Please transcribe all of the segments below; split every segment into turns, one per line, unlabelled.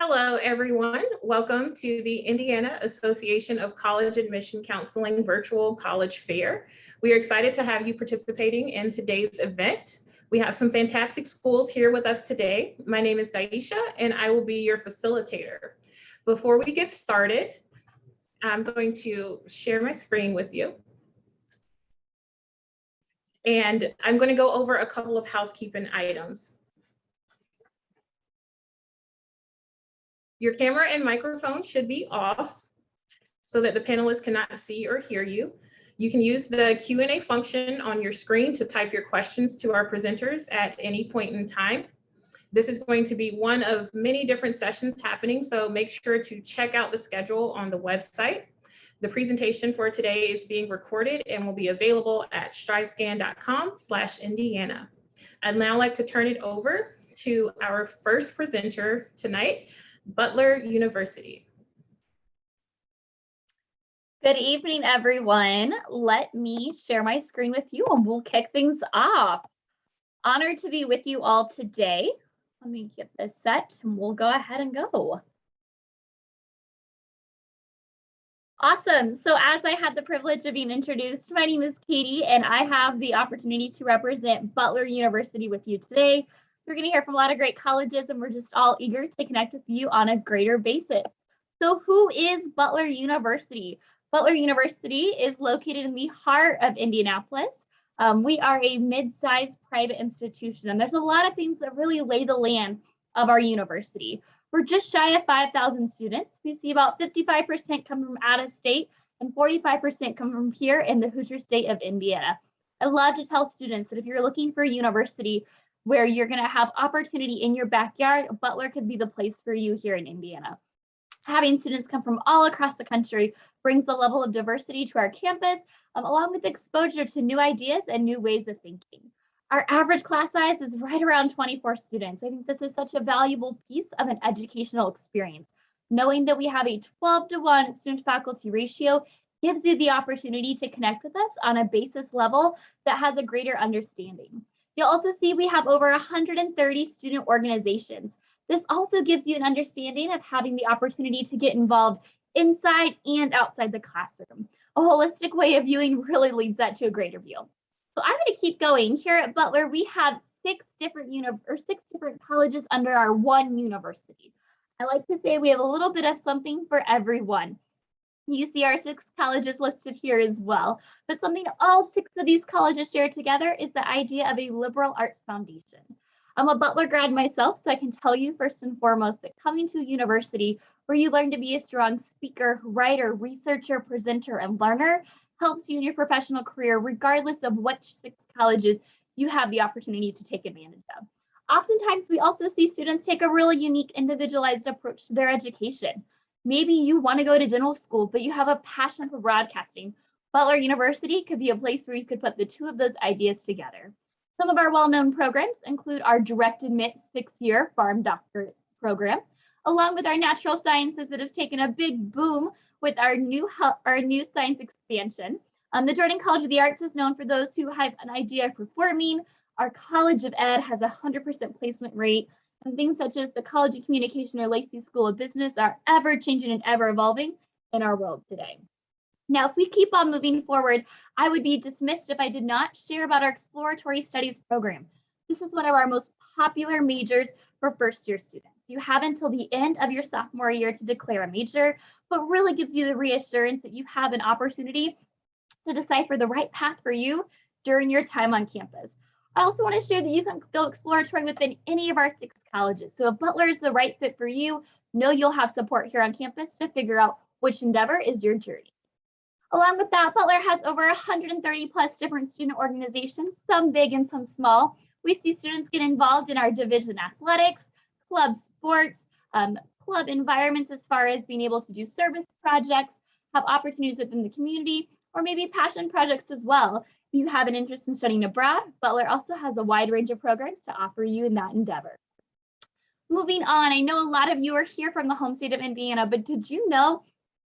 Hello, everyone. Welcome to the Indiana Association of College Admission Counseling Virtual College Fair. We are excited to have you participating in today's event. We have some fantastic schools here with us today. My name is Daisha, and I will be your facilitator. Before we get started, I'm going to share my screen with you. And I'm going to go over a couple of housekeeping items. Your camera and microphone should be off so that the panelists cannot see or hear you. You can use the Q&A function on your screen to type your questions to our presenters at any point in time. This is going to be one of many different sessions happening, so make sure to check out the schedule on the website. The presentation for today is being recorded and will be available at strivescan.com/Indiana. I'd now like to turn it over to our first presenter tonight, Butler University.
Good evening, everyone. Let me share my screen with you and we'll kick things off. Honored to be with you all today. Let me get this set and we'll go ahead and go. Awesome. So as I had the privilege of being introduced, my name is Katie and I have the opportunity to represent Butler University with you today. We're going to hear from a lot of great colleges and we're just all eager to connect with you on a greater basis. So who is Butler University? Butler University is located in the heart of Indianapolis. We are a mid-sized private institution, and there's a lot of things that really lay the land of our university. We're just shy of 5,000 students. We see about 55% come from out of state and 45% come from here in the Hoosier state of Indiana. I love to tell students that if you're looking for a university where you're going to have opportunity in your backyard, Butler could be the place for you here in Indiana. Having students come from all across the country brings a level of diversity to our campus, along with exposure to new ideas and new ways of thinking. Our average class size is right around 24 students. I think this is such a valuable piece of an educational experience. Knowing that we have a 12-to-1 student-faculty ratio gives you the opportunity to connect with us on a basis level that has a greater understanding. You'll also see we have over 130 student organizations. This also gives you an understanding of having the opportunity to get involved inside and outside the classroom. A holistic way of viewing really leads that to a greater view. So I'm going to keep going. Here at Butler, we have six different colleges under our one university. I like to say we have a little bit of something for everyone. You see our 6 colleges listed here as well, but something all 6 of these colleges share together is the idea of a liberal arts foundation. I'm a Butler grad myself, so I can tell you first and foremost that coming to a university where you learn to be a strong speaker, writer, researcher, presenter, and learner helps you in your professional career, regardless of which 6 colleges you have the opportunity to take advantage of. Oftentimes, we also see students take a really unique, individualized approach to their education. Maybe you want to go to dental school, but you have a passion for broadcasting. Butler University could be a place where you could put the 2 of those ideas together. Some of our well-known programs include our direct admit 6-year farm doctorate program, along with our natural sciences that has taken a big boom with our new science expansion. The Jordan College of the Arts is known for those who have an idea of performing. Our College of Ed has a 100% placement rate, and things such as the College of Communication or Lacey School of Business are ever changing and ever evolving in our world today. Now, if we keep on moving forward, I would be dismissed if I did not share about our exploratory studies program. This is one of our most popular majors for first-year students. You have until the end of your sophomore year to declare a major, but really gives you the reassurance that you have an opportunity to decipher the right path for you during your time on campus. I also want to share that you can go exploratory within any of our 6 colleges. So if Butler is the right fit for you, know you'll have support here on campus to figure out which endeavor is your journey. Along with that, Butler has over 130 plus different student organizations, some big and some small. We see students get involved in our division athletics, club sports, club environments as far as being able to do service projects, have opportunities within the community, or maybe passion projects as well. If you have an interest in studying abroad, Butler also has a wide range of programs to offer you in that endeavor. Moving on, I know a lot of you are here from the home state of Indiana, but did you know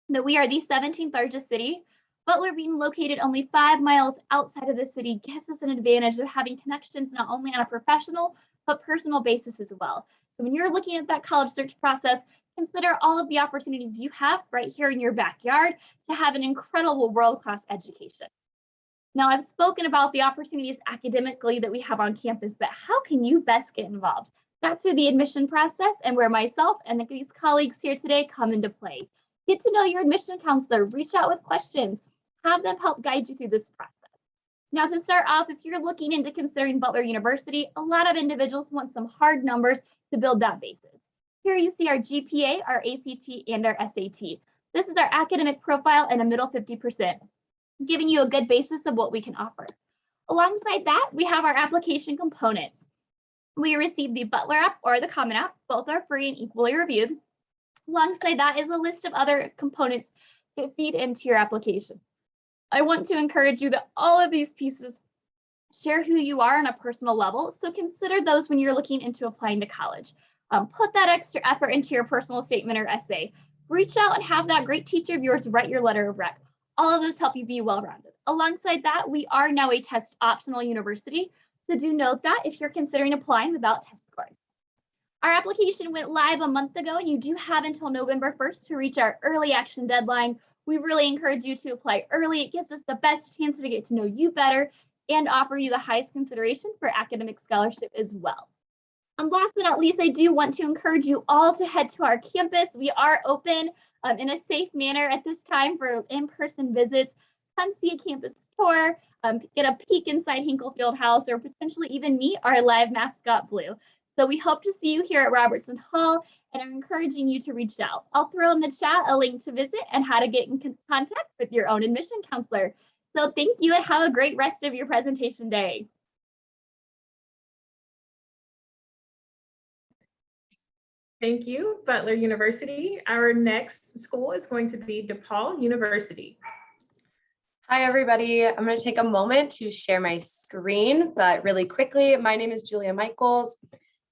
that we are the 17th largest city? Butler being located only 5 miles outside of the city gives us an advantage of having connections not only on a professional, but personal basis as well. So when you're looking at that college search process, consider all of the opportunities you have right here in your backyard to have an incredible world-class education. Now, I've spoken about the opportunities academically that we have on campus, but how can you best get involved? That's through the admission process and where myself and these colleagues here today come into play. Get to know your admission counselor, reach out with questions, have them help guide you through this process. Now, to start off, if you're looking into considering Butler University, a lot of individuals want some hard numbers to build that basis. Here you see our GPA, our ACT, and our SAT. This is our academic profile and a middle 50%. Giving you a good basis of what we can offer. Alongside that, we have our application components. We receive the Butler app or the Common App. Both are free and equally reviewed. Alongside that is a list of other components that feed into your application. I want to encourage you that all of these pieces share who you are on a personal level, so consider those when you're looking into applying to college. Put that extra effort into your personal statement or essay. Reach out and have that great teacher of yours write your letter of rec. All of those help you be well-rounded. Alongside that, we are now a test optional university, so do note that if you're considering applying without test scores. Our application went live a month ago, and you do have until November 1st to reach our early action deadline. We really encourage you to apply early. It gives us the best chance to get to know you better and offer you the highest consideration for academic scholarship as well. And last but not least, I do want to encourage you all to head to our campus. We are open in a safe manner at this time for in-person visits. Come see a campus tour, get a peek inside Hinkle Fieldhouse, or potentially even meet our live mascot, Blue. So we hope to see you here at Robertson Hall, and I'm encouraging you to reach out. I'll throw in the chat a link to visit and how to get in contact with your own admission counselor. So thank you and have a great rest of your presentation day.
Thank you, Butler University. Our next school is going to be DePaul University.
Hi, everybody. I'm going to take a moment to share my screen, but really quickly, my name is Julia Michaels,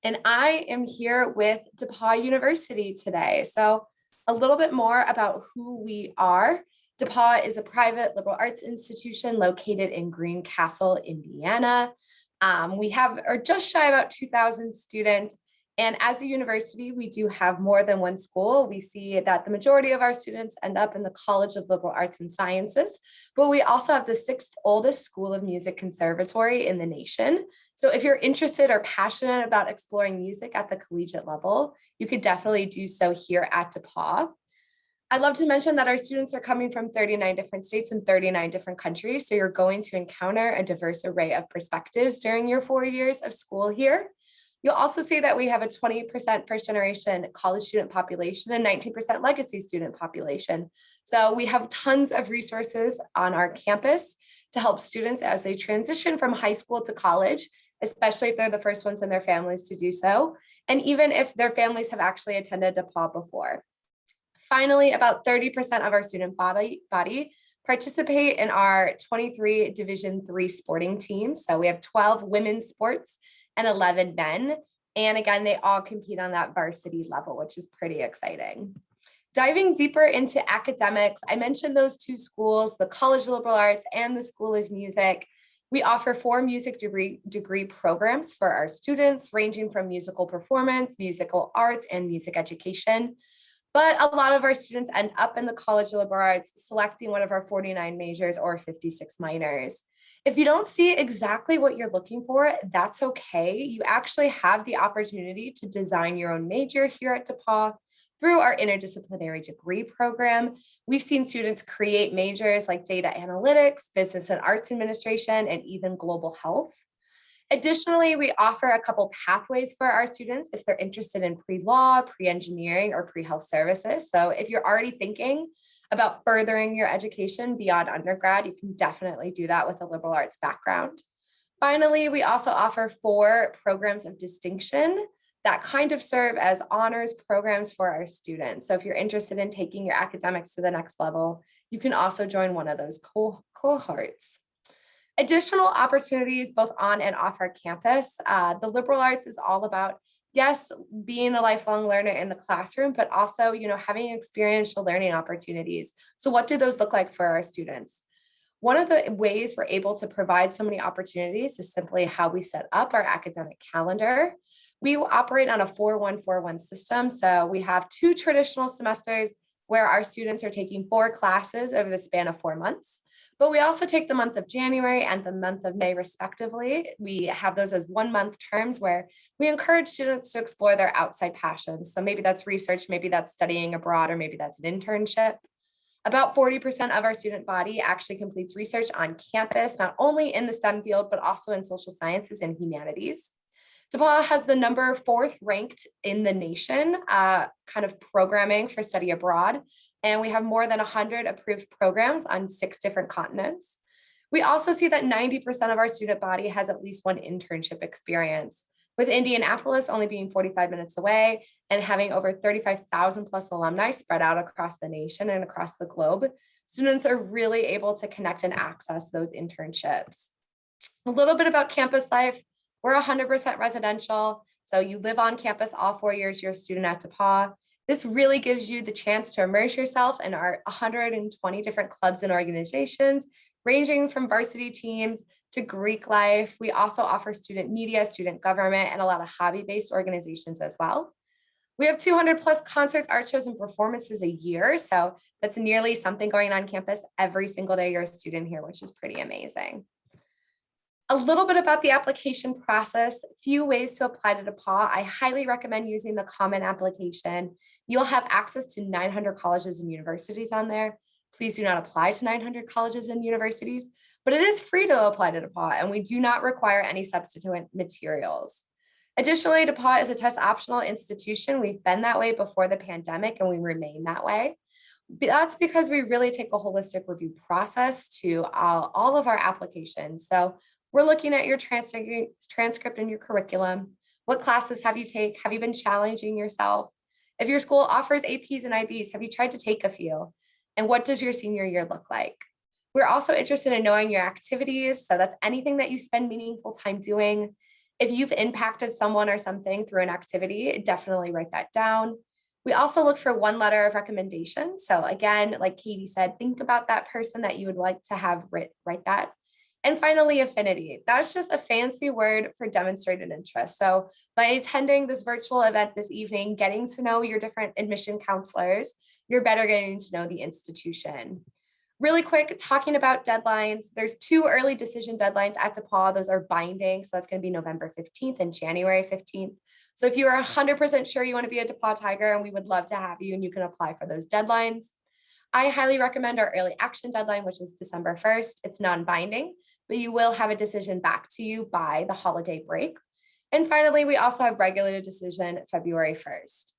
and I am here with DePauw University today. So a little bit more about who we are. DePauw is a private liberal arts institution located in Greencastle, Indiana. We are just shy about 2,000 students. And as a university, we do have more than one school. We see that the majority of our students end up in the College of Liberal Arts and Sciences, but we also have the 6th oldest school of music conservatory in the nation. So if you're interested or passionate about exploring music at the collegiate level, you could definitely do so here at DePauw. I'd love to mention that our students are coming from 39 different states and 39 different countries. So you're going to encounter a diverse array of perspectives during your 4 years of school here. You'll also see that we have a 20% first generation college student population and 19% legacy student population. So we have tons of resources on our campus to help students as they transition from high school to college, especially if they're the first ones in their families to do so, and even if their families have actually attended DePauw before. Finally, about 30% of our student body participate in our 23 Division III sporting teams. So we have 12 women's sports and 11 men. And again, they all compete on that varsity level, which is pretty exciting. Diving deeper into academics, I mentioned those two schools, the College of Liberal Arts and the School of Music. We offer 4 music degree programs for our students, ranging from musical performance, musical arts, and music education. But a lot of our students end up in the College of Liberal Arts selecting one of our 49 majors or 56 minors. If you don't see exactly what you're looking for, that's okay. You actually have the opportunity to design your own major here at DePauw through our interdisciplinary degree program. We've seen students create majors like data analytics, business and arts administration, and even global health. Additionally, we offer a couple pathways for our students if they're interested in pre-law, pre-engineering, or pre-health services. So if you're already thinking about furthering your education beyond undergrad, you can definitely do that with a liberal arts background. Finally, we also offer 4 programs of distinction that kind of serve as honors programs for our students. So if you're interested in taking your academics to the next level, you can also join one of those cohorts. Additional opportunities both on and off our campus. The liberal arts is all about, yes, being a lifelong learner in the classroom, but also, having experiential learning opportunities. So what do those look like for our students? One of the ways we're able to provide so many opportunities is simply how we set up our academic calendar. We operate on a 4-1-4-1 system. So we have 2 traditional semesters where our students are taking 4 classes over the span of 4 months. But we also take the month of January and the month of May respectively. We have those as 1-month terms where we encourage students to explore their outside passions. So maybe that's research, maybe that's studying abroad, or maybe that's an internship. About 40% of our student body actually completes research on campus, not only in the STEM field, but also in social sciences and humanities. DePaul has the number 4th ranked in the nation kind of programming for study abroad. And we have more than 100 approved programs on 6 different continents. We also see that 90% of our student body has at least 1 internship experience, with Indianapolis only being 45 minutes away and having over 35,000 plus alumni spread out across the nation and across the globe. Students are really able to connect and access those internships. A little bit about campus life. We're 100% residential, so you live on campus all 4 years you're a student at DePauw. This really gives you the chance to immerse yourself in our 120 different clubs and organizations, ranging from varsity teams to Greek life. We also offer student media, student government, and a lot of hobby-based organizations as well. We have 200 plus concerts, art shows, and performances a year. So that's nearly something going on campus every single day you're a student here, which is pretty amazing. A little bit about the application process, few ways to apply to DePauw. I highly recommend using the Common Application. You'll have access to 900 colleges and universities on there. Please do not apply to 900 colleges and universities, but it is free to apply to DePauw, and we do not require any substitute materials. Additionally, DePauw is a test optional institution. We've been that way before the pandemic, and we remain that way. That's because we really take a holistic review process to all of our applications. So we're looking at your transcript and your curriculum. What classes have you taken? Have you been challenging yourself? If your school offers APs and IBs, have you tried to take a few? And what does your senior year look like? We're also interested in knowing your activities. So that's anything that you spend meaningful time doing. If you've impacted someone or something through an activity, definitely write that down. We also look for 1 letter of recommendation. So again, like Katie said, think about that person that you would like to have write that. And finally, affinity. That's just a fancy word for demonstrated interest. So by attending this virtual event this evening, getting to know your different admission counselors, you're better getting to know the institution. Really quick, talking about deadlines, there's 2 early decision deadlines at DePauw. Those are binding. So that's going to be November 15th and January 15th. So if you are 100% sure you want to be a DePauw Tiger, and we would love to have you, and you can apply for those deadlines. I highly recommend our early action deadline, which is December 1st. It's non-binding, but you will have a decision back to you by the holiday break. And finally, we also have regulated decision February 1st.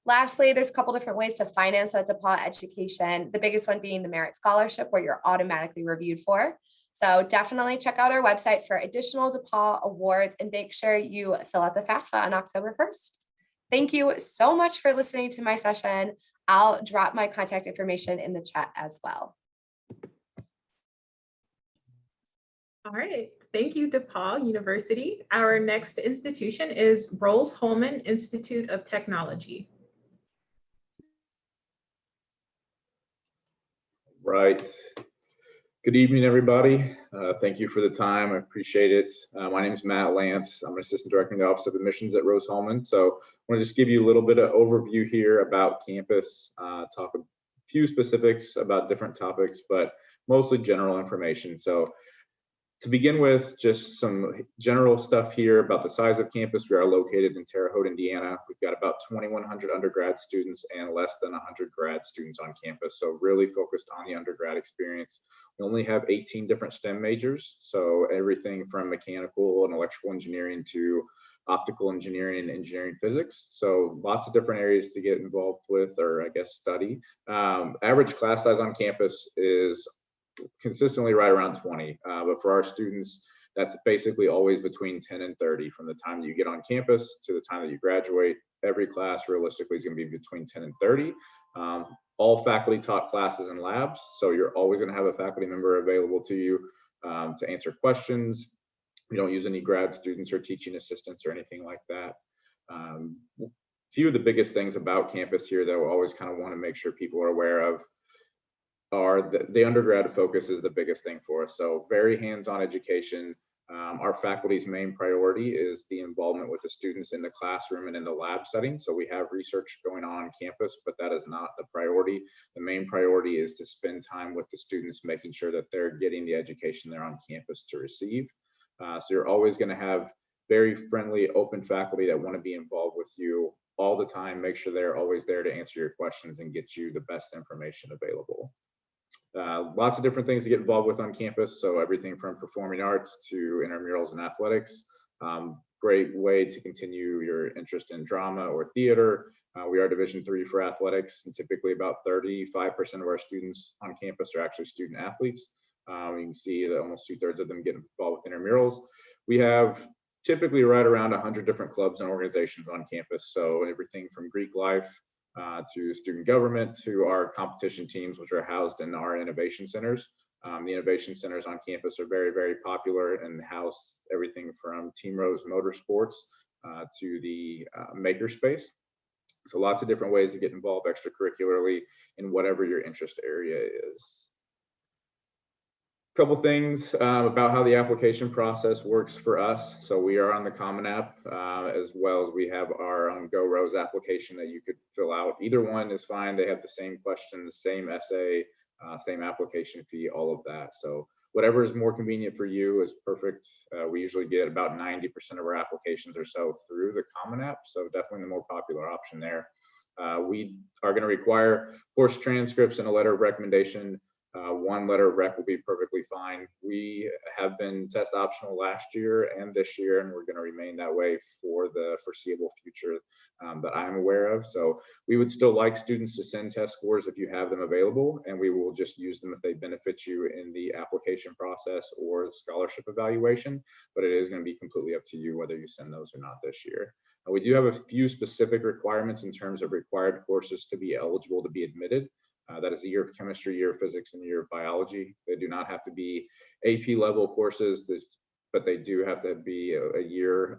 Lastly, there's a couple different ways to finance a DePauw education, the biggest one being the Merit Scholarship, where you're automatically reviewed for. So definitely check out our website for additional DePauw awards and make sure you fill out the FAFSA on October 1st. Thank you so much for listening to my session. I'll drop my contact information in the chat as well.
All right, thank you, DePauw University. Our next institution is Rose-Hulman Institute of Technology.
Right. Good evening, everybody. Thank you for the time. I appreciate it. My name is Matt Lance. I'm an assistant director in the Office of Admissions at Rose-Hulman. So I want to just give you a little bit of overview here about campus, talk a few specifics about different topics, but mostly general information. So to begin with, just some general stuff here about the size of campus. We are located in Terre Haute, Indiana. We've got about 2,100 undergrad students and less than 100 grad students on campus. So really focused on the undergrad experience. We only have 18 different STEM majors. So everything from mechanical and electrical engineering to optical engineering and engineering physics. So lots of different areas to get involved with, or I guess study. Average class size on campus is consistently right around 20, but for our students, that's basically always between 10 and 30 from the time that you get on campus to the time that you graduate. Every class realistically is going to be between 10 and 30. All faculty taught classes and labs, so you're always going to have a faculty member available to you to answer questions. We don't use any grad students or teaching assistants or anything like that. Few of the biggest things about campus here that we always kind of want to make sure people are aware of are the undergrad focus is the biggest thing for us. So very hands-on education. Our faculty's main priority is the involvement with the students in the classroom and in the lab setting. So we have research going on campus, but that is not the priority. The main priority is to spend time with the students, making sure that they're getting the education they're on campus to receive. So you're always going to have very friendly, open faculty that want to be involved with you all the time. Make sure they're always there to answer your questions and get you the best information available. Lots of different things to get involved with on campus. So everything from performing arts to intramurals and athletics. Great way to continue your interest in drama or theater. We are Division III for athletics, and typically about 35% of our students on campus are actually student athletes. You can see that almost 2/3 of them get involved with intramurals. We have typically right around 100 different clubs and organizations on campus. So everything from Greek life to student government to our competition teams, which are housed in our innovation centers. The innovation centers on campus are very, very popular and house everything from Team Rose Motorsports to the makerspace. So lots of different ways to get involved extracurricularly in whatever your interest area is. Couple things about how the application process works for us. So we are on the Common App, as well as we have our own Go Rose application that you could fill out. Either one is fine. They have the same questions, same essay, same application fee, all of that. So whatever is more convenient for you is perfect. We usually get about 90% of our applications or so through the Common App. So definitely the more popular option there. We are going to require course transcripts and a letter of recommendation. One letter of rec will be perfectly fine. We have been test optional last year and this year, and we're going to remain that way for the foreseeable future that I'm aware of. So we would still like students to send test scores if you have them available, and we will just use them if they benefit you in the application process or scholarship evaluation, but it is going to be completely up to you whether you send those or not this year. We do have a few specific requirements in terms of required courses to be eligible to be admitted. That is a year of chemistry, year of physics, and a year of biology. They do not have to be AP level courses, but they do have to be a year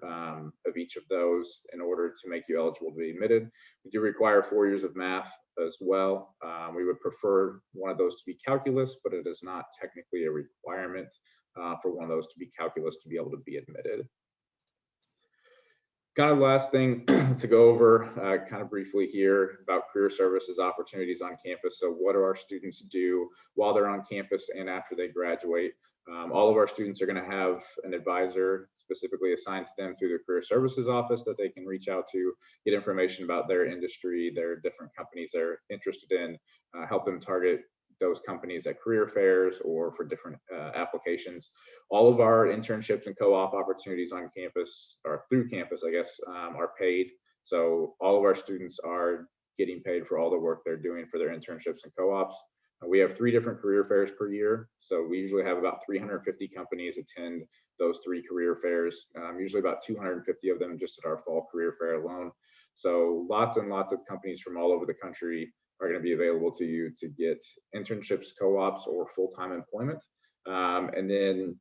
of each of those in order to make you eligible to be admitted. We do require 4 years of math as well. We would prefer one of those to be calculus, but it is not technically a requirement for one of those to be calculus to be able to be admitted. Kind of last thing to go over kind of briefly here about career services opportunities on campus. So what do our students do while they're on campus and after they graduate? All of our students are going to have an advisor specifically assigned to them through the career services office that they can reach out to, get information about their industry, their different companies they're interested in, help them target those companies at career fairs or for different applications. All of our internships and co-op opportunities on campus, or through campus, I guess, are paid. So all of our students are getting paid for all the work they're doing for their internships and co-ops. We have 3 different career fairs per year. So we usually have about 350 companies attend those 3 career fairs, usually about 250 of them just at our fall career fair alone. So lots and lots of companies from all over the country are going to be available to you to get internships, co-ops, or full-time employment. And then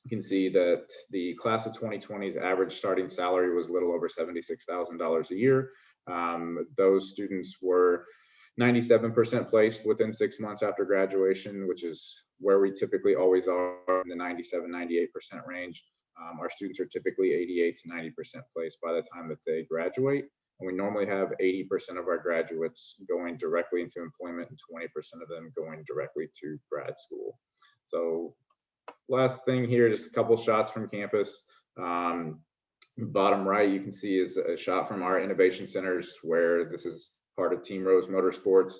you can see that the class of 2020's average starting salary was a little over $76,000 a year. Those students were 97% placed within 6 months after graduation, which is where we typically always are in the 97-98% range. Our students are typically 88 to 90% placed by the time that they graduate. And we normally have 80% of our graduates going directly into employment and 20% of them going directly to grad school. So last thing here, just a couple shots from campus. Bottom right, you can see is a shot from our innovation centers where this is part of Team Rose Motorsports.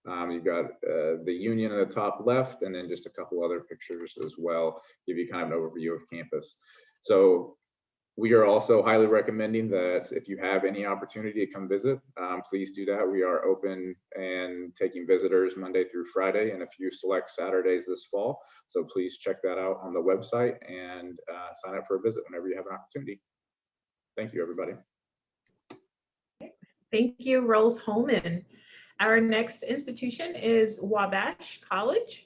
You've got the Union at the top left, and then just a couple other pictures as well, give you kind of an overview of campus. So we are also highly recommending that if you have any opportunity to come visit, please do that. We are open and taking visitors Monday through Friday and a few select Saturdays this fall. So please check that out on the website and sign up for a visit whenever you have an opportunity. Thank you, everybody.
Thank you, Rose-Hulman. Our next institution is Wabash College.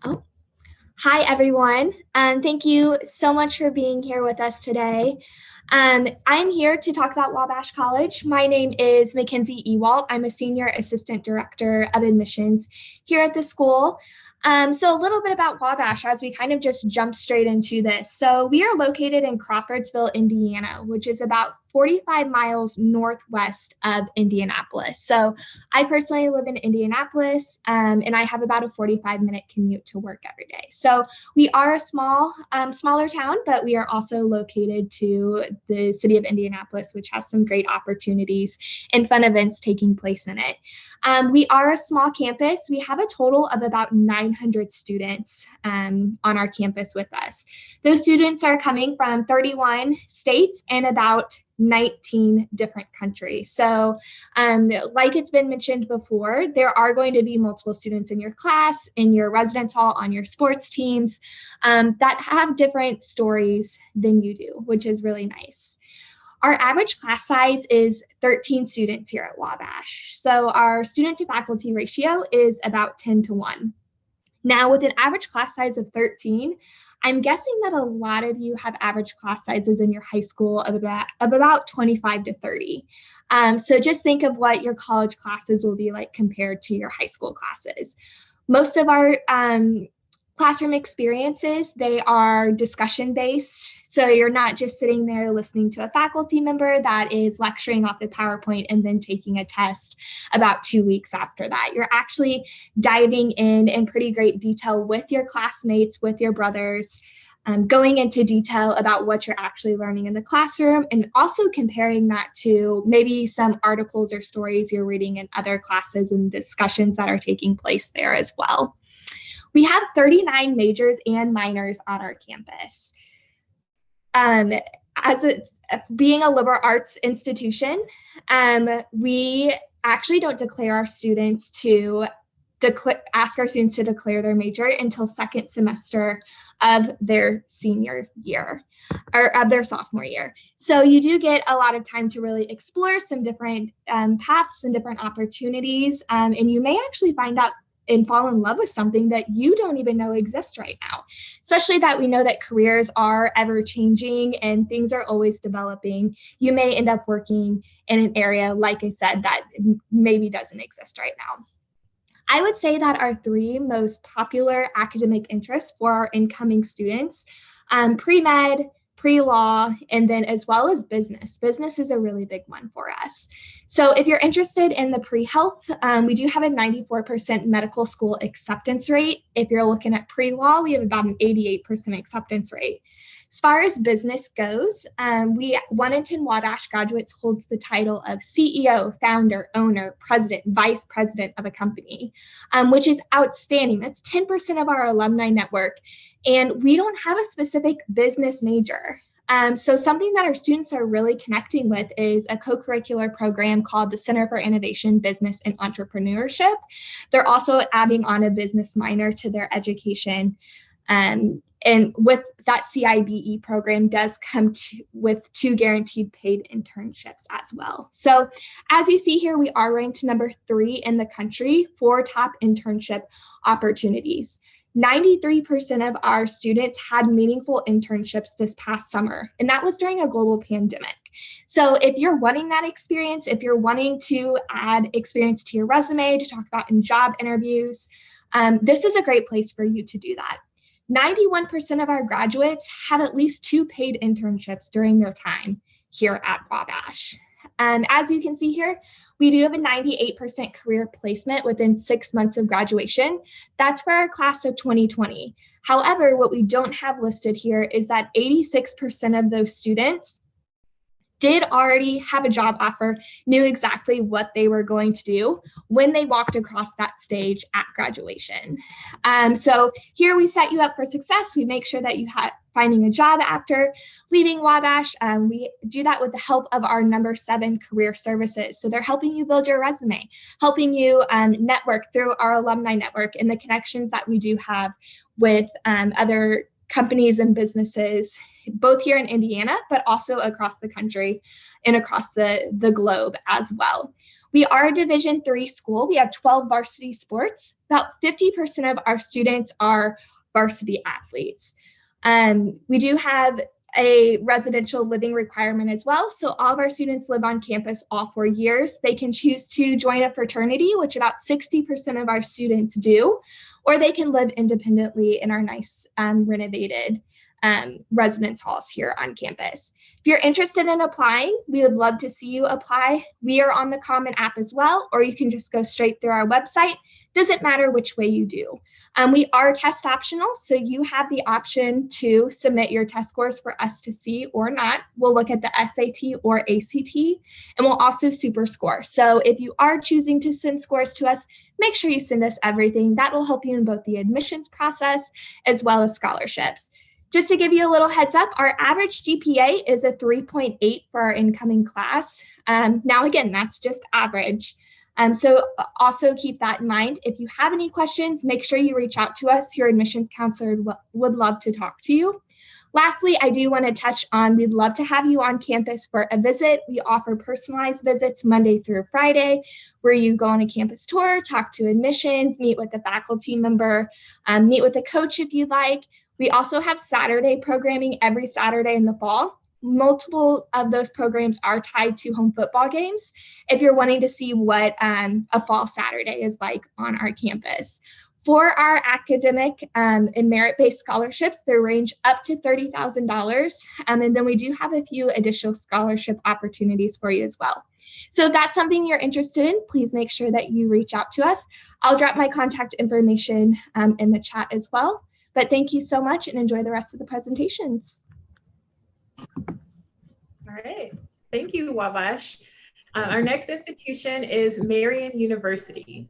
Oh, Hi, everyone. Thank you so much for being here with us today. I'm here to talk about Wabash College. My name is Mackenzie Ewalt. I'm a Senior Assistant Director of Admissions here at the school. So a little bit about Wabash as we kind of just jump straight into this. So we are located in Crawfordsville, Indiana, which is about 45 miles northwest of Indianapolis. So I personally live in Indianapolis, and I have about a 45-minute commute to work every day. So we are a smaller town, but we are also located to the city of Indianapolis, which has some great opportunities and fun events taking place in it. We are a small campus. We have a total of about 900 students on our campus with us. Those students are coming from 31 states and about 19 different countries. So like it's been mentioned before, there are going to be multiple students in your class, in your residence hall, on your sports teams that have different stories than you do, which is really nice. Our average class size is 13 students here at Wabash. So our student to faculty ratio is about 10-1. Now, with an average class size of 13, I'm guessing that a lot of you have average class sizes in your high school of about 25 to 30. So just think of what your college classes will be like compared to your high school classes. Most of our classroom experiences, they are discussion based. So you're not just sitting there listening to a faculty member that is lecturing off the PowerPoint and then taking a test about 2 weeks after that. You're actually diving in pretty great detail with your classmates, with your brothers, going into detail about what you're actually learning in the classroom, and also comparing that to maybe some articles or stories you're reading in other classes and discussions that are taking place there as well. We have 39 majors and minors on our campus. Being a liberal arts institution, we actually don't declare our students to ask our students to declare their major until second semester of their senior year or of their sophomore year. So you do get a lot of time to really explore some different paths and different opportunities, and you may actually find out and fall in love with something that you don't even know exists right now, especially that we know that careers are ever changing and things are always developing. You may end up working in an area, like I said, that maybe doesn't exist right now. I would say that our three most popular academic interests for our incoming students, pre-med, pre-law, and then as well as business. Business is a really big one for us. So if you're interested in the pre-health, we do have a 94% medical school acceptance rate. If you're looking at pre-law, we have about an 88% acceptance rate. As far as business goes, one in 10 Wabash graduates holds the title of CEO, founder, owner, president, vice president of a company, which is outstanding. That's 10% of our alumni network. And we don't have a specific business major. So something that our students are really connecting with is a co-curricular program called the Center for Innovation, Business, and Entrepreneurship. They're also adding on a business minor to their education. And with that CIBE program does come with 2 guaranteed paid internships as well. So as you see here, we are ranked number 3 in the country for top internship opportunities. 93% of our students had meaningful internships this past summer, and that was during a global pandemic. So if you're wanting that experience, if you're wanting to add experience to your resume, to talk about in job interviews, this is a great place for you to do that. 91% of our graduates have at least 2 paid internships during their time here at Wabash. As you can see here, we do have a 98% career placement within 6 months of graduation. That's for our class of 2020. However, what we don't have listed here is that 86% of those students did already have a job offer, knew exactly what they were going to do when they walked across that stage at graduation. So here we set you up for success. We make sure that you have finding a job after leaving Wabash. We do that with the help of our number 7 career services. So they're helping you build your resume, helping you network through our alumni network and the connections that we do have with other companies and businesses, both here in Indiana, but also across the country and across the globe as well. We are a Division III school. We have 12 varsity sports. About 50% of our students are varsity athletes. We do have a residential living requirement as well. So all of our students live on campus all 4 years. They can choose to join a fraternity, which about 60% of our students do, or they can live independently in our nice renovated residence halls here on campus. If you're interested in applying, we would love to see you apply. We are on the Common App as well, or you can just go straight through our website. Doesn't matter which way you do. We are test optional, so you have the option to submit your test scores for us to see or not. We'll look at the SAT or ACT, and we'll also super score. So if you are choosing to send scores to us, make sure you send us everything. That will help you in both the admissions process as well as scholarships. Just to give you a little heads up, our average GPA is a 3.8 for our incoming class. Now, again, that's just average. So also keep that in mind. If you have any questions, make sure you reach out to us. Your admissions counselor would love to talk to you. Lastly, I do want to touch on, we'd love to have you on campus for a visit. We offer personalized visits Monday through Friday, where you go on a campus tour, talk to admissions, meet with a faculty member, meet with a coach if you'd like. We also have Saturday programming every Saturday in the fall. Multiple of those programs are tied to home football games if you're wanting to see what a fall Saturday is like on our campus. For our academic and merit-based scholarships, they range up to $30,000. And then we do have a few additional scholarship opportunities for you as well. So if that's something you're interested in, please make sure that you reach out to us. I'll drop my contact information in the chat as well. But thank you so much and enjoy the rest of the presentations.
All right, thank you, Wabash. Our next institution is Marian University.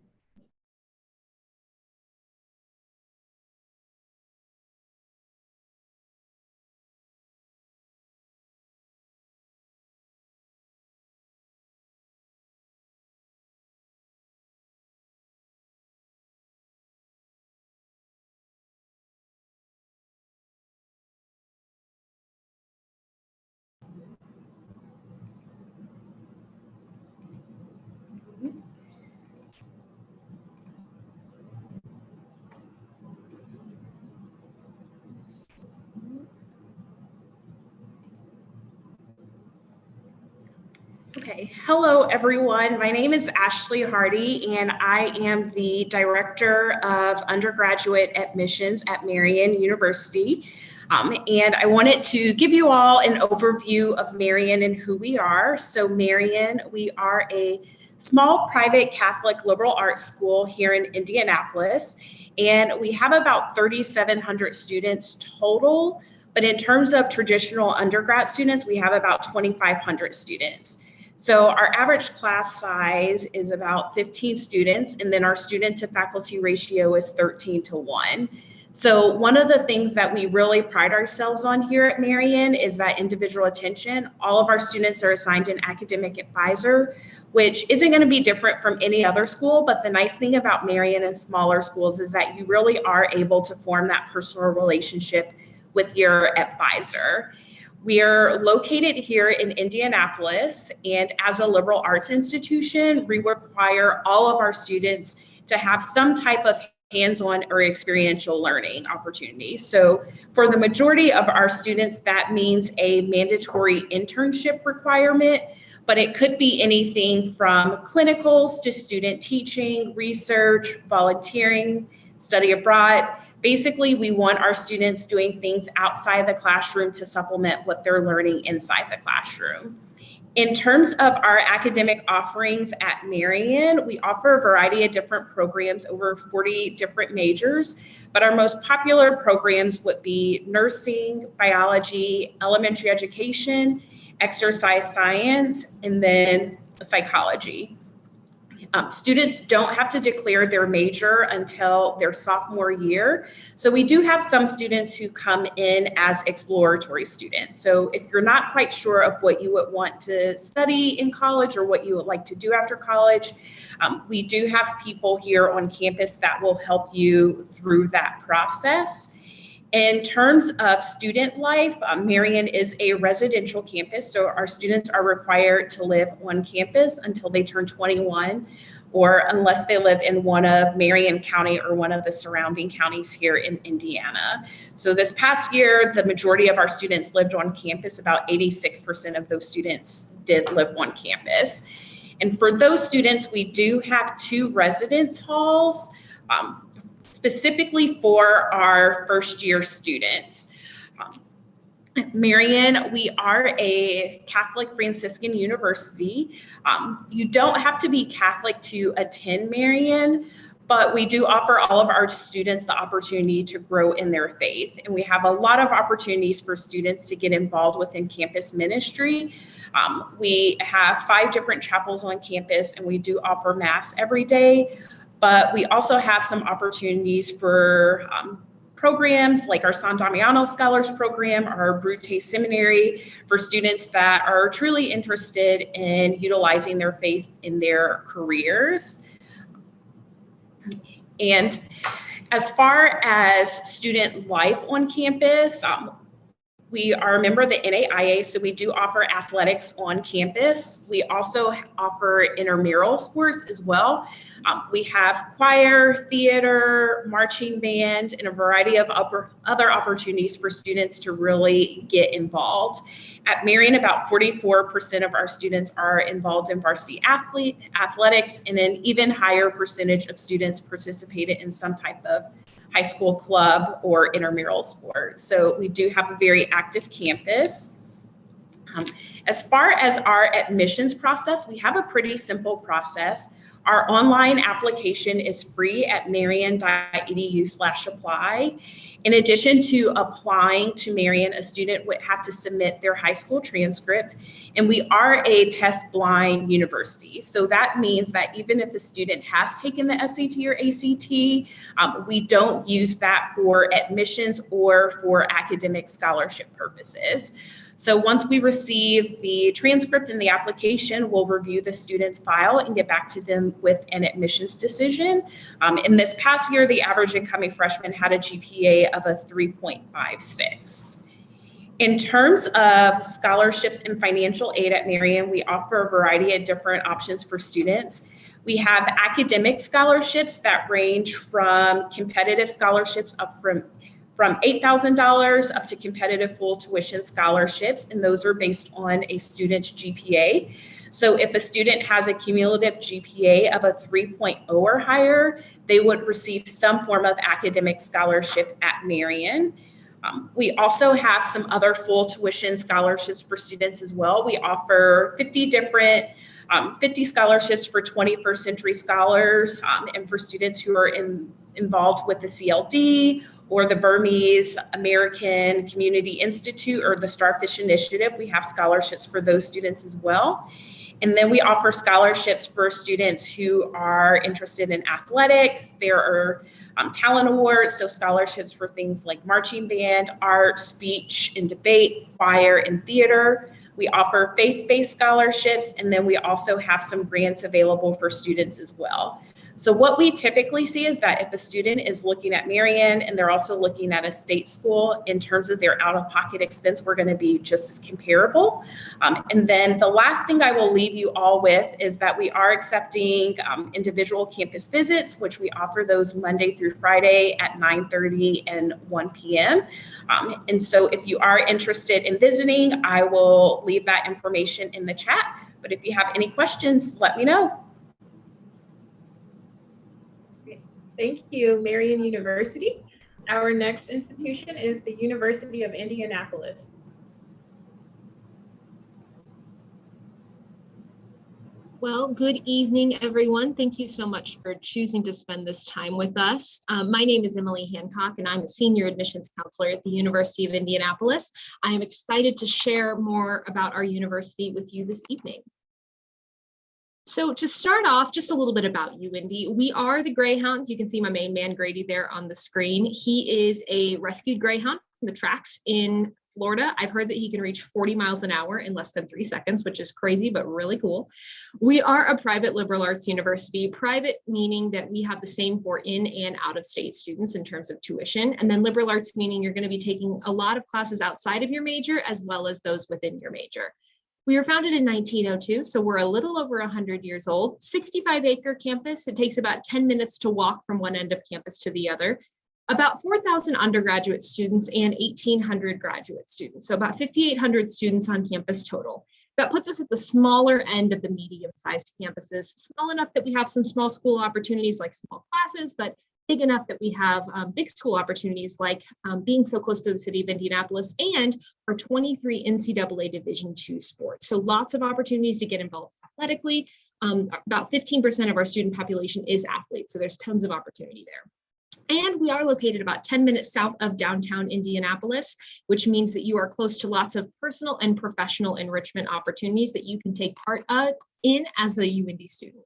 Okay, hello everyone. My name is Ashley Hardy and I am the Director of Undergraduate Admissions at Marian University. And I wanted to give you all an overview of Marian and who we are. So Marian, we are a small private Catholic liberal arts school here in Indianapolis, and we have about 3,700 students total. But in terms of traditional undergrad students, we have about 2,500 students. So our average class size is about 15 students, and then our student to faculty ratio is 13:1. So one of the things that we really pride ourselves on here at Marian is that individual attention. All of our students are assigned an academic advisor, which isn't going to be different from any other school. But the nice thing about Marian and smaller schools is that you really are able to form that personal relationship with your advisor. We are located here in Indianapolis, and as a liberal arts institution, we require all of our students to have some type of hands-on or experiential learning opportunities. So for the majority of our students, that means a mandatory internship requirement, but it could be anything from clinicals to student teaching, research, volunteering, study abroad. Basically, we want our students doing things outside the classroom to supplement what they're learning inside the classroom. In terms of our academic offerings at Marian, we offer a variety of different programs, over 40 different majors, but our most popular programs would be nursing, biology, elementary education, exercise science, and then psychology. Students don't have to declare their major until their sophomore year. So we do have some students who come in as exploratory students. So if you're not quite sure of what you would want to study in college or what you would like to do after college, we do have people here on campus that will help you through that process. In terms of student life, Marian is a residential campus, so our students are required to live on campus until they turn 21. or unless they live in one of Marion County or one of the surrounding counties here in Indiana. So this past year, the majority of our students lived on campus. About 86% of those students did live on campus. And for those students, we do have 2 residence halls, specifically for our first year students. Marian, we are a Catholic Franciscan university. You don't have to be Catholic to attend Marian, but we do offer all of our students the opportunity to grow in their faith. And we have a lot of opportunities for students to get involved within campus ministry. We have 5 different chapels on campus, and we do offer Mass every day, but we also have some opportunities for programs like our San Damiano Scholars Program, our Brute Seminary, for students that are truly interested in utilizing their faith in their careers. And as far as student life on campus, we are a member of the NAIA, so we do offer athletics on campus. We also offer intramural sports as well. We have choir, theater, marching band, and a variety of other opportunities for students to really get involved. At Marian, about 44% of our students are involved in varsity athletics, and an even higher percentage of students participated in some type of high school club or intramural sport. So we do have a very active campus. As far as our admissions process, we have a pretty simple process. Our online application is free at marian.edu/apply. In addition to applying to Marian, a student would have to submit their high school transcript, and we are a test blind university. So that means that even if a student has taken the SAT or ACT, we don't use that for admissions or for academic scholarship purposes. So once we receive the transcript and the application, we'll review the student's file and get back to them with an admissions decision. In this past year, the average incoming freshman had a GPA of a 3.56. In terms of scholarships and financial aid at Marian, we offer a variety of different options for students. We have academic scholarships that range from competitive scholarships up from $8,000 up to competitive full tuition scholarships, and those are based on a student's GPA. So if a student has a cumulative GPA of a 3.0 or higher, they would receive some form of academic scholarship at Marian. We also have some other full tuition scholarships for students as well. We offer 50 scholarships for 21st century scholars, and for students who are involved with the CLD or the Burmese American Community Institute or the Starfish Initiative. We have scholarships for those students as well. And then we offer scholarships for students who are interested in athletics. There are talent awards, so scholarships for things like marching band, art, speech and debate, choir, and theater. We offer faith-based scholarships, and then we also have some grants available for students as well. So what we typically see is that if a student is looking at Marian and they're also looking at a state school, in terms of their out-of-pocket expense, we're going to be just as comparable. And then the last thing I will leave you all with is that we are accepting individual campus visits, which we offer those Monday through Friday at 9:30 and 1 p.m. And so if you are interested in visiting, I will leave that information in the chat. But if you have any questions, let me know.
Thank you, Marian University. Our next institution is the University of Indianapolis.
Well, good evening, everyone. Thank you so much for choosing to spend this time with us. My name is Emily Hancock, and I'm a senior admissions counselor at the University of Indianapolis. I am excited to share more about our university with you this evening. So to start off, just a little bit about you, Indy. We are the Greyhounds. You can see my main man, Grady, there on the screen. He is a rescued Greyhound from the tracks in Florida. I've heard that he can reach 40 miles an hour in less than 3 seconds, which is crazy, but really cool. We are a private liberal arts university, private meaning that we have the same for in and out of state students in terms of tuition. And then liberal arts meaning you're going to be taking a lot of classes outside of your major as well as those within your major. We were founded in 1902, so we're a little over 100 years old. 65-acre campus. It takes about 10 minutes to walk from one end of campus to the other. About 4,000 undergraduate students and 1,800 graduate students. So about 5,800 students on campus total. That puts us at the smaller end of the medium-sized campuses, small enough that we have some small school opportunities like small classes, but big enough that we have big school opportunities like being so close to the city of Indianapolis and our 23 NCAA Division II sports. So lots of opportunities to get involved athletically. About 15% of our student population is athletes, so there's tons of opportunity there. And we are located about 10 minutes south of downtown Indianapolis, which means that you are close to lots of personal and professional enrichment opportunities that you can take part in as a UIndy student.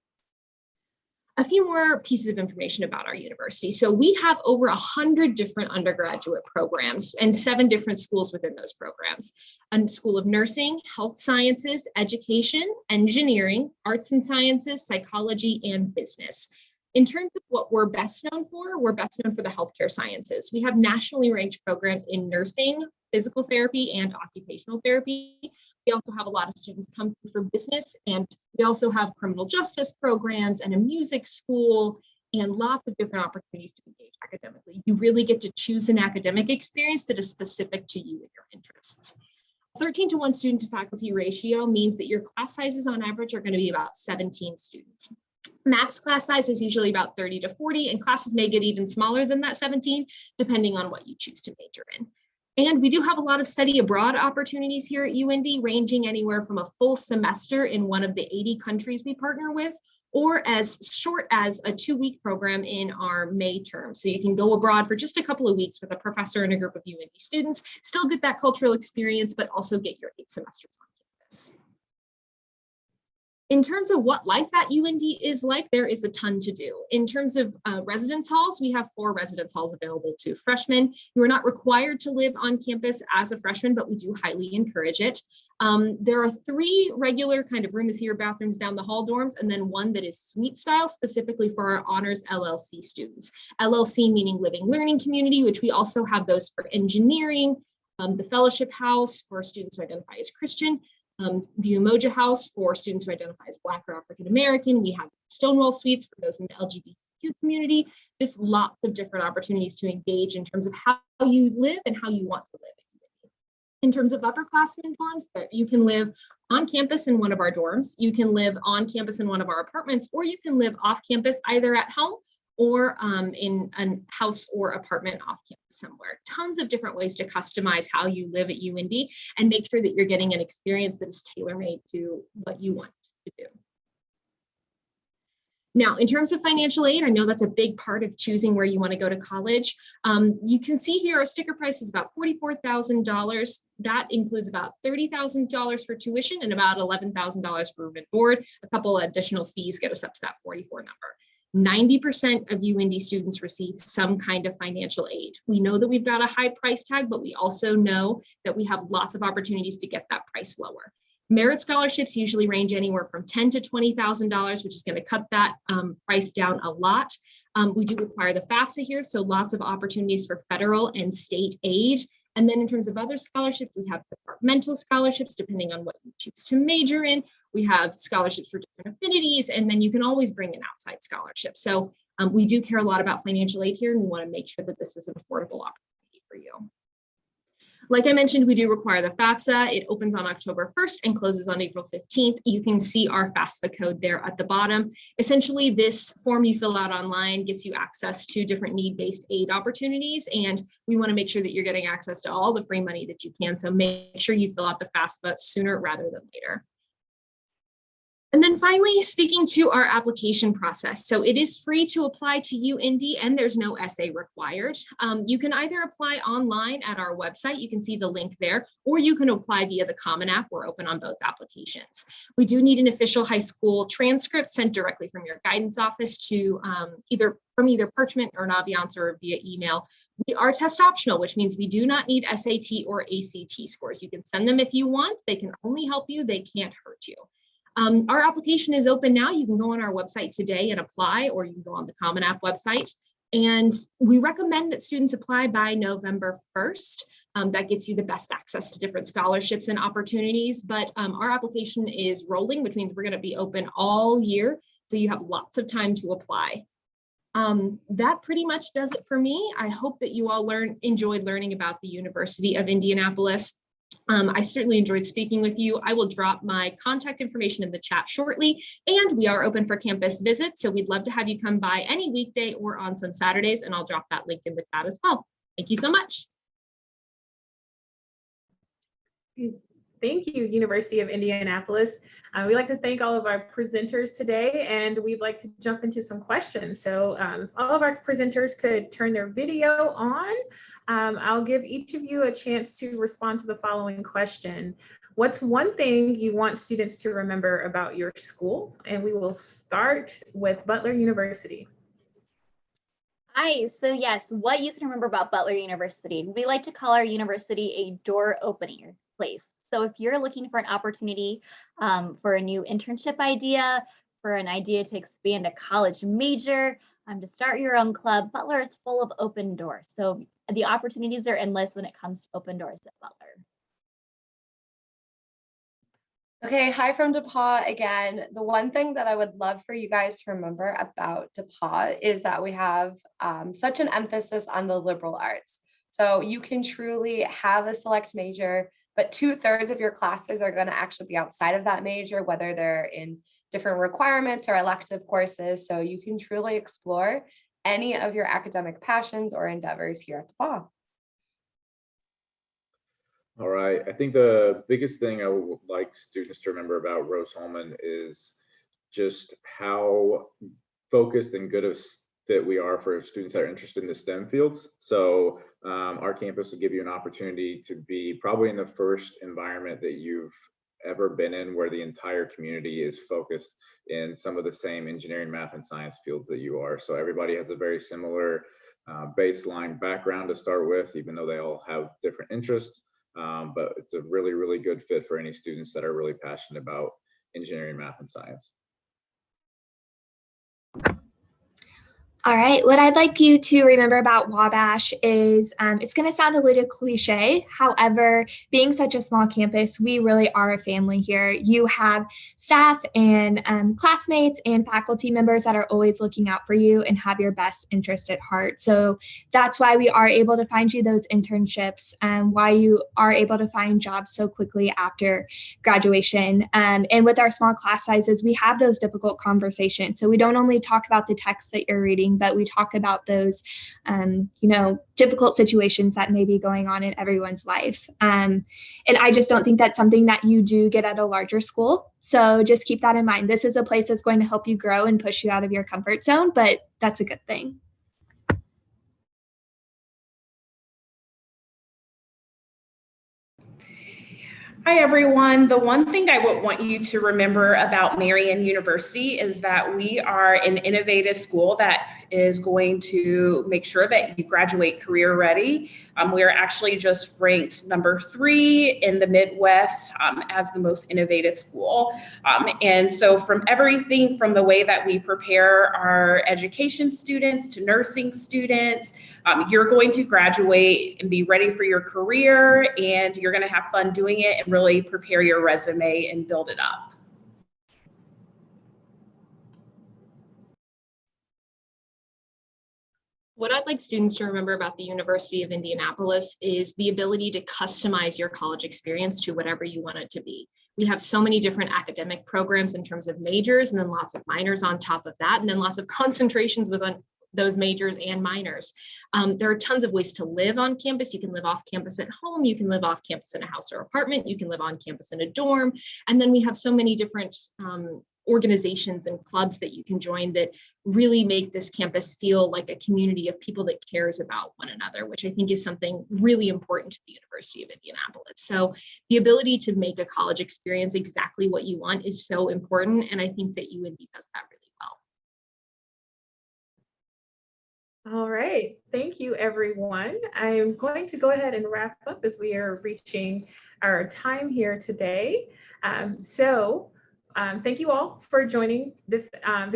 A few more pieces of information about our university. So we have over 100 different undergraduate programs and 7 different schools within those programs. A School of Nursing, Health Sciences, Education, Engineering, Arts and Sciences, Psychology, and Business. In terms of what we're best known for the healthcare sciences. We have nationally ranked programs in nursing, physical therapy, and occupational therapy. We also have a lot of students come through for business, and we also have criminal justice programs and a music school and lots of different opportunities to engage academically. You really get to choose an academic experience that is specific to you and your interests. 13-to-1 student to faculty ratio means that your class sizes on average are going to be about 17 students. Max class size is usually about 30 to 40, and classes may get even smaller than that 17, depending on what you choose to major in. And we do have a lot of study abroad opportunities here at UIndy, ranging anywhere from a full semester in one of the 80 countries we partner with, or as short as a 2-week program in our May term. So you can go abroad for just a couple of weeks with a professor and a group of UIndy students, still get that cultural experience, but also get your 8 semesters on campus. In terms of what life at UIndy is like, there is a ton to do. In terms of residence halls, we have 4 residence halls available to freshmen. You are not required to live on campus as a freshman, but we do highly encourage it. There are 3 regular kind of room is here bathrooms down the hall dorms, and then 1 that is suite style, specifically for our honors LLC students. LLC meaning living learning community, which we also have those for engineering, the fellowship house for students who identify as Christian, the Umoja House for students who identify as Black or African American. We have Stonewall Suites for those in the LGBTQ community. Just lots of different opportunities to engage in terms of how you live and how you want to live. In terms of upperclassmen dorms, you can live on campus in one of our dorms, you can live on campus in one of our apartments, or you can live off campus either at home or in a house or apartment off campus somewhere. Tons of different ways to customize how you live at UIndy and make sure that you're getting an experience that is tailor-made to what you want to do. Now, in terms of financial aid, I know that's a big part of choosing where you want to go to college. You can see here our sticker price is about $44,000. That includes about $30,000 for tuition and about $11,000 for room and board. A couple additional fees get us up to that 44 number. 90% of UIndy students receive some kind of financial aid. We know that we've got a high price tag, but we also know that we have lots of opportunities to get that price lower. Merit scholarships usually range anywhere from $10,000 to $20,000, which is going to cut that price down a lot. We do require the FAFSA here, so lots of opportunities for federal and state aid. And then in terms of other scholarships, we have departmental scholarships, depending on what you choose to major in. We have scholarships for different affinities, and then you can always bring an outside scholarship. So we do care a lot about financial aid here, and we want to make sure that this is an affordable opportunity for you. Like I mentioned, we do require the FAFSA. It opens on October 1st and closes on April 15th. You can see our FAFSA code there at the bottom. Essentially, this form you fill out online gets you access to different need-based aid opportunities, and we want to make sure that you're getting access to all the free money that you can. So make sure you fill out the FAFSA sooner rather than later. And then finally, speaking to our application process. So it is free to apply to UIndy and there's no essay required. You can either apply online at our website, you can see the link there, or you can apply via the Common App. We're open on both applications. We do need an official high school transcript sent directly from your guidance office to either Parchment or Naviance or via email. We are test optional, which means we do not need SAT or ACT scores. You can send them if you want. They can only help you, they can't hurt you. Our application is open now. You can go on our website today and apply, or you can go on the Common App website. And we recommend that students apply by November 1st. That gets you the best access to different scholarships and opportunities. But our application is rolling, which means we're going to be open all year. So you have lots of time to apply. That pretty much does it for me. I hope that you all enjoyed learning about the University of Indianapolis. I certainly enjoyed speaking with you. I will drop my contact information in the chat shortly, and we are open for campus visits. So we'd love to have you come by any weekday or on some Saturdays, and I'll drop that link in the chat as well. Thank you so much.
Thank you, University of Indianapolis. We'd like to thank all of our presenters today, and we'd like to jump into some questions. So if all of our presenters could turn their video on, I'll give each of you a chance to respond to the following question. What's one thing you want students to remember about your school? And we will start with Butler University.
Hi, so yes, what you can remember about Butler University. We like to call our university a door opening place. So if you're looking for an opportunity for a new internship idea, for an idea to expand a college major, to start your own club, Butler is full of open doors. So the opportunities are endless when it comes to open doors at Butler.
Okay, hi from DePauw again. The one thing that I would love for you guys to remember about DePauw is that we have such an emphasis on the liberal arts. So you can truly have a select major, but 2/3 of your classes are going to actually be outside of that major, whether they're in different requirements or elective courses. So you can truly explore any of your academic passions or endeavors here at DePauw.
All right. I think the biggest thing I would like students to remember about Rose-Hulman is just how focused and good of fit we are for students that are interested in the STEM fields. So our campus will give you an opportunity to be probably in the first environment that you've ever been in where the entire community is focused in some of the same engineering, math, and science fields that you are. So everybody has a very similar baseline background to start with, even though they all have different interests. But it's a really, really good fit for any students that are really passionate about engineering, math, and science.
All right, what I'd like you to remember about Wabash is it's going to sound a little cliche. However, being such a small campus, we really are a family here. You have staff and classmates and faculty members that are always looking out for you and have your best interest at heart. So that's why we are able to find you those internships and why you are able to find jobs so quickly after graduation. And with our small class sizes, we have those difficult conversations. So we don't only talk about the text that you're reading, but we talk about those, difficult situations that may be going on in everyone's life. And I just don't think that's something that you do get at a larger school. So just keep that in mind. This is a place that's going to help you grow and push you out of your comfort zone, but that's a good thing.
Hi, everyone. The one thing I would want you to remember about Marian University is that we are an innovative school that is going to make sure that you graduate career ready. We are actually just ranked number 3 in the Midwest as the most innovative school. And so from everything from the way that we prepare our education students to nursing students, you're going to graduate and be ready for your career, and you're going to have fun doing it and really prepare your resume and build it up.
What I'd like students to remember about the University of Indianapolis is the ability to customize your college experience to whatever you want it to be. We have so many different academic programs in terms of majors, and then lots of minors on top of that, and then lots of concentrations within those majors and minors. There are tons of ways to live on campus. You can live off campus at home. You can live off campus in a house or apartment. You can live on campus in a dorm. And then we have so many different organizations and clubs that you can join that really make this campus feel like a community of people that cares about one another, which I think is something really important to the University of Indianapolis. So the ability to make a college experience exactly what you want is so important. And I think that UIndy does that really well.
All right, thank you, everyone. I'm going to go ahead and wrap up as we are reaching our time here today. So Thank you all for joining this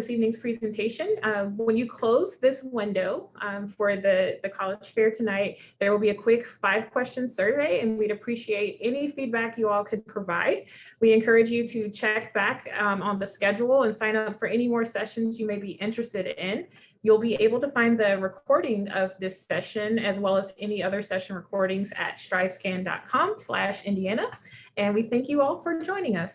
evening's presentation. When you close this window for the college fair tonight, there will be a quick 5-question survey, and we'd appreciate any feedback you all could provide. We encourage you to check back on the schedule and sign up for any more sessions you may be interested in. You'll be able to find the recording of this session as well as any other session recordings at strivescan.com/Indiana. And we thank you all for joining us.